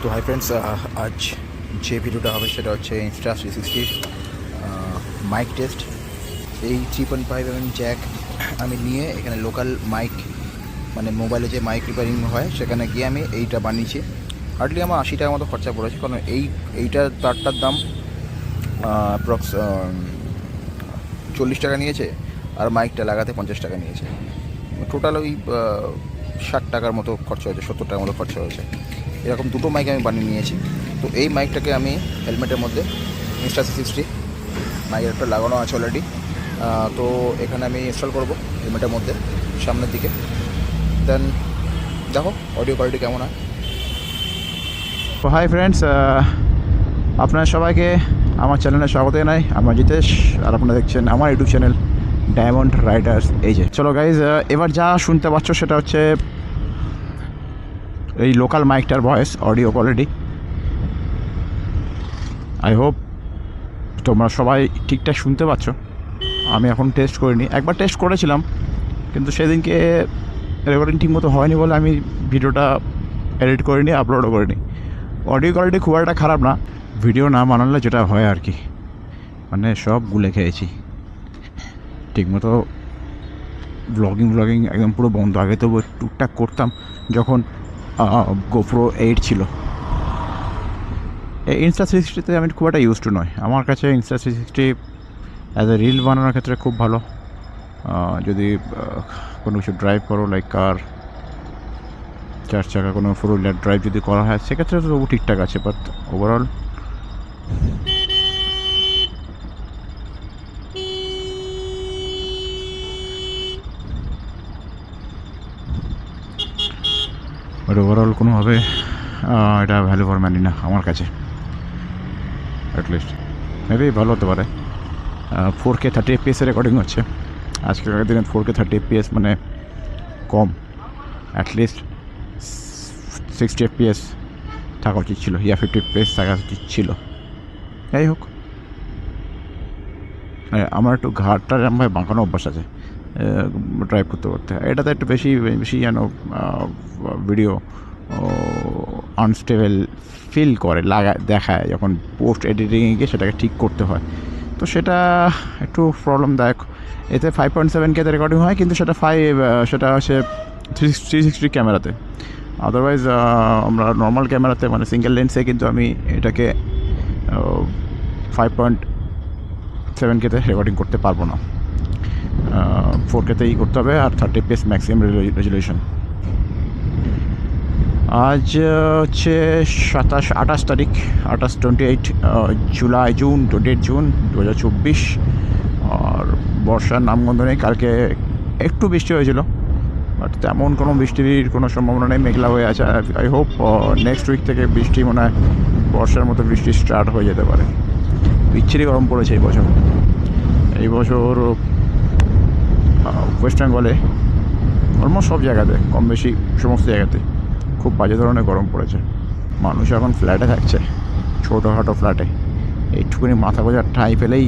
তো hi friends, আজ যে ভিডিওটা হবে সেটা হচ্ছে Insta360 মাইক টেস্ট। এই 3.5mm জ্যাক আমি নিয়ে এখানে লোকাল মাইক, মানে মোবাইলে যে মাইক রিপেয়ারিং হয় সেখানে গিয়ে আমি এইটা বানিয়েছি। হার্ডলি আমার 80 টাকার মতো খরচা পড়েছে, কারণ এইটার তারটার দাম অ্যাপ্রক্স 40 টাকা নিয়েছে, আর মাইকটা লাগাতে 50 টাকা নিয়েছে। টোটাল ওই 60 টাকার মতো খরচা হয়েছে, 70 টাকার মতো খরচা হয়েছে। এরকম দুটো মাইক আমি বানিয়ে নিয়েছি। তো এই মাইকটাকে আমি হেলমেটের মধ্যে Insta360 মাইকের একটা লাগানো আছে অলরেডি। তো এখানে আমি ইনস্টল করব হেলমেটের মধ্যে সামনের দিকে। দেন দেখো অডিও কোয়ালিটি কেমন হয়। তো হাই ফ্রেন্ডস, আপনার সবাইকে আমার চ্যানেলে স্বাগত জানাই। আমার জিতেশ, আর আপনারা দেখছেন আমার ইউটিউব চ্যানেল ডায়মন্ড রাইডার্স। এই যে চলো গাইজ, এবার যা শুনতে পাচ্ছ সেটা হচ্ছে এই লোকাল মাইকটার voice audio quality. I hope তোমরা সবাই ঠিকঠাক শুনতে পাচ্ছ। আমি এখন টেস্ট করিনি, একবার টেস্ট করেছিলাম, কিন্তু সেদিনকে রেকর্ডিং ঠিক মতো হয়নি বলে আমি ভিডিওটা এডিট করিনি, আপলোডও করিনি। অডিও কোয়ালিটি খুব একটা খারাপ না, ভিডিও না বানালে যেটা হয় আর কি, মানে সব গুলে খেয়েছি। ঠিকমতো ব্লগিং একদম পুরো বন্ধ। আগে তো টুকটাক করতাম যখন GoPro 8 ছিল। এই Insta360তে আমি খুব একটা ইউজ টু নয়। আমার কাছে Insta360 অ্যাজ এ রিল বানানোর ক্ষেত্রে খুব ভালো। যদি কোনো কিছু ড্রাইভ করো, লাইক কার, 4 চাকা কোনো 4-wheeler ড্রাইভ যদি করা হয় সেক্ষেত্রে তো তবু ঠিকঠাক আছে, বাট ওভারঅল কোনোভাবে এটা ভ্যালু ফর মানি না আমার কাছে। অ্যাটলিস্ট মেবি ভালো হতে পারে। 4K 30 FPS রেকর্ডিং হচ্ছে আজকের দিনে। 4K 30 FPS মানে কম, অ্যাটলিস্ট 60 FPS থাকা উচিত ছিল, 50 FPS থাকা উচিত ছিল। যাই হোক, আমার একটু ঘাটটা এরমভাবে বাঁকানো অভ্যাস আছে ড্রাইভ করতে করতে। এটাতে একটু বেশি যেন ভিডিও আনস্টেবল ফিল করে, দেখায় যখন পোস্ট এডিটিংয়ে গিয়ে সেটাকে ঠিক করতে হয়। তো সেটা একটু প্রবলেমদায়ক। এতে 5.7K রেকর্ডিং হয়, কিন্তু সেটা হচ্ছে 360 ক্যামেরাতে। আদারওয়াইজ আমরা নর্মাল ক্যামেরাতে, মানে সিঙ্গেল লেন্সে কিন্তু আমি এটাকে 5.7K রেকর্ডিং করতে পারবো না। 4K-তেই করতে হবে, আর 30 FPS ম্যাক্সিমাম রেজুলেশন। আজ হচ্ছে 28 তারিখ, 28 জুন 2024, আর বর্ষার নামগন্ধ নেই। কালকে একটু বৃষ্টি হয়েছিল, বাট তেমন কোনো বৃষ্টির কোনো সম্ভাবনা নেই, মেঘলা হয়ে আছে। আই হোপ নেক্সট উইক থেকে বৃষ্টি, মনে হয় বর্ষার মতো বৃষ্টি স্টার্ট হয়ে যেতে পারে। বিচ্ছিরি গরম পড়েছে এই বছর ওয়েস্ট বেঙ্গলে অলমোস্ট সব জায়গাতে, কম বেশি সমস্ত জায়গাতে খুব বাজে ধরনের গরম পড়েছে। মানুষ এখন ফ্ল্যাটে থাকছে, ছোটোখাটো ফ্ল্যাটে। এইটুকুনি মাথা গোঁজার ঠাঁই পেলেই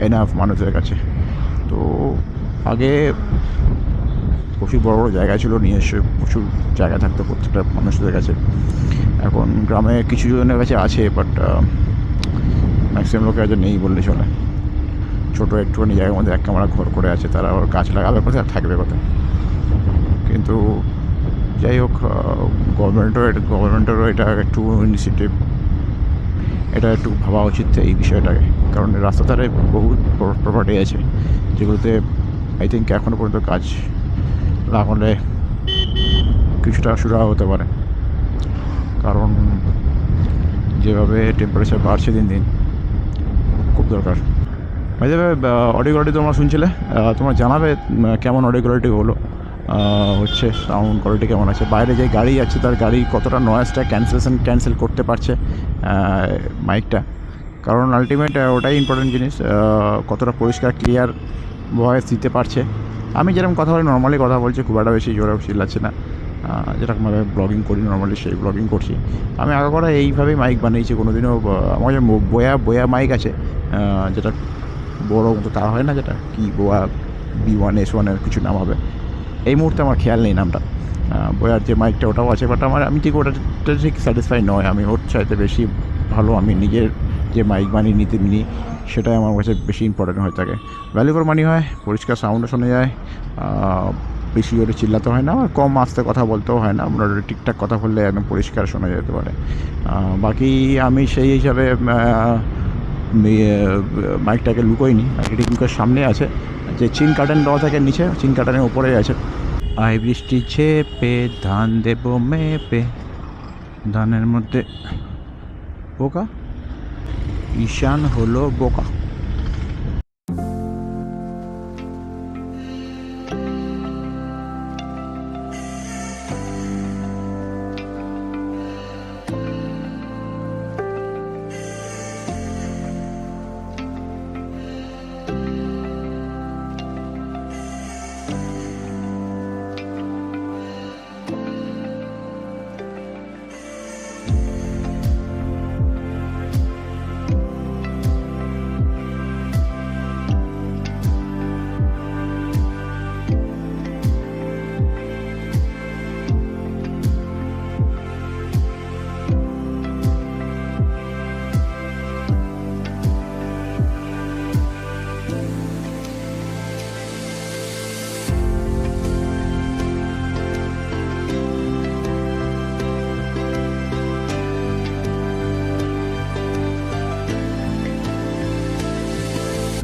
এনাফ মানুষের কাছে। তো আগে প্রচুর বড় বড় জায়গা ছিল, নিজস্ব প্রচুর জায়গা থাকতো প্রত্যেকটা মানুষদের কাছে। এখন গ্রামে কিছু জনের কাছে আছে, বাট ম্যাক্সিমাম লোকের কাছে নেই বললে চলে। ছোটো একটুখানি জায়গার মধ্যে এক কামরা ঘর করে আছে, তারা আবার গাছ লাগাবে কোথায় আর থাকবে কোথায়। কিন্তু যাই হোক, গভর্নমেন্টেরও এটা একটু ইনিশিয়েটিভ, এটা একটু ভাবা উচিত এই বিষয়টাকে। কারণ রাস্তা ধারে বহু প্রপার্টি আছে যেগুলোতে আই থিঙ্ক এখনও পর্যন্ত কাজ লাগালে কিছুটা সুরাহা হতে পারে। কারণ যেভাবে টেম্পারেচার বাড়ছে দিন দিন, খুব দরকার। অডিও কোয়ালিটি তোমরা শুনছিলে, তোমরা জানাবে কেমন অডিও কোয়ালিটি হলো, হচ্ছে সাউন্ড কোয়ালিটি কেমন আছে। বাইরে যে গাড়ি আছে তার গাড়ি কতটা নয়েজটা ক্যান্সেল করতে পারছে মাইকটা। কারণ আলটিমেট ওটাই ইম্পর্টেন্ট জিনিস, কতটা পরিষ্কার ক্লিয়ার ভয়েস দিতে পারছে। আমি যেরকম কথা বলি, নর্মালি কথা বলছি, খুব একটা বেশি জোরে চিল্লাচ্ছে না। যেরকমভাবে ব্লগিং করি নর্মালি সেই ব্লগিং করছি। আমি আগে করে এইভাবেই মাইক বানিয়েছি। কোনোদিনও আমার যে বোয়া মাইক আছে, যেটা বড়ো মতো তার হয় না, যেটা কি বোয়া B1S1 কিছু নাম হবে, এই মুহূর্তে আমার খেয়াল নেই নামটা। বয়ার যে মাইকটা ওটাও আছে, বাট আমি ঠিক ওটা ঠিক স্যাটিসফাই নয়। আমি ওর চাইতে বেশি ভালো আমি নিজের যে মাইক বানিয়ে নিতে নিই সেটাই আমার কাছে বেশি ইম্পর্টেন্ট হয়ে থাকে। ভ্যালু ফর মানি হয়, পরিষ্কার সাউন্ডও শোনা যায়, বেশি জোরে চিল্লাতে হয় না, আর কম আস্তে কথা বলতেও হয় না, মোটামুটি ঠিকঠাক কথা বললে একদম পরিষ্কার শোনা যেতে পারে। বাকি আমি সেই হিসাবে মাইকটাকে লুকোইনি, মাইকটা ঠিক সামনে আছে, যে চিন কাটান দেওয়া থাকে নিচে, চিন কাটানের উপরেই আছে। আই বৃষ্টি ছেপে ধান দেব মেপে, ধানের মধ্যে পোকা, ঈশান হলো বোকা।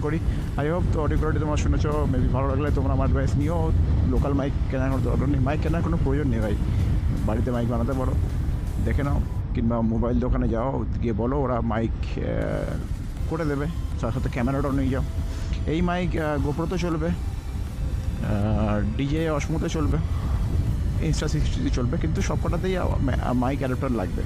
করি আই হোপ তো অডিও কোয়ালিটি তোমরা শুনেছো, মেবি ভালো লাগলে তোমরা আমার অ্যাডভাইস নিও। লোকাল মাইক কেনার কোনো দরকার নেই, মাইক কেনার কোনো প্রয়োজন নেই ভাই, বাড়িতে মাইক বানাতে পারো, দেখে নাও, কিংবা মোবাইল দোকানে যাও, গিয়ে বলো, ওরা মাইক করে দেবে, তার সাথে ক্যামেরাটাও নিয়ে যাও। এই মাইক গোপ্রোতে চলবে, ডিজে অসমতে চলবে, ইনস্টা60 চলবে, কিন্তু সব কটাতেই মাইক অ্যাডাপ্টার লাগবে।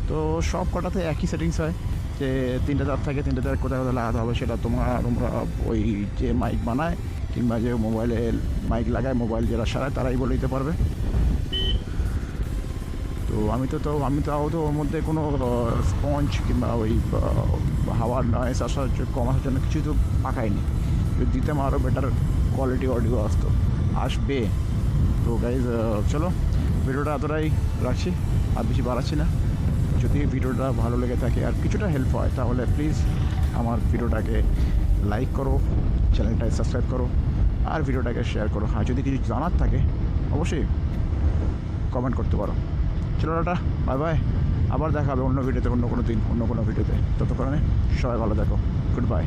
তো সব কটাতে একই সেটিংস হয়, যে 3টে তার থাকে, 3টে তার কোথায় কোথায় লাগাতে হবে সেটা তোমরা ওই যে মাইক বানায় কিংবা যে মোবাইলে মাইক লাগায়, মোবাইল যারা সারায় তারাই বলে দিতে পারবে। তো আমি তাও তো ওর মধ্যে কোনো স্পঞ্জ কিংবা ওই হাওয়ার নয়েস কমানোর জন্য কিছু তো পাকাইনি, যদি দিতাম আরও বেটার কোয়ালিটি অডিও আসবে। তো গাইজ চলো, ভিডিওটা এতটাই রাখছি, আর বেশি বাড়াচ্ছি না। যদি ভিডিওটা ভালো লেগে থাকে আর কিছুটা হেল্প হয় তাহলে প্লিজ আমার ভিডিওটাকে লাইক করো, চ্যানেলটাকে সাবস্ক্রাইব করো, আর ভিডিওটাকে শেয়ার করো। আর যদি কিছু জানার থাকে অবশ্যই কমেন্ট করতে পারো। চলো টাটা, বাই বাই, আবার দেখা হবে অন্য ভিডিওতে, অন্য কোনো দিন, অন্য কোনো ভিডিওতে। ততক্ষণে সবাই ভালো থাকো, গুড বাই।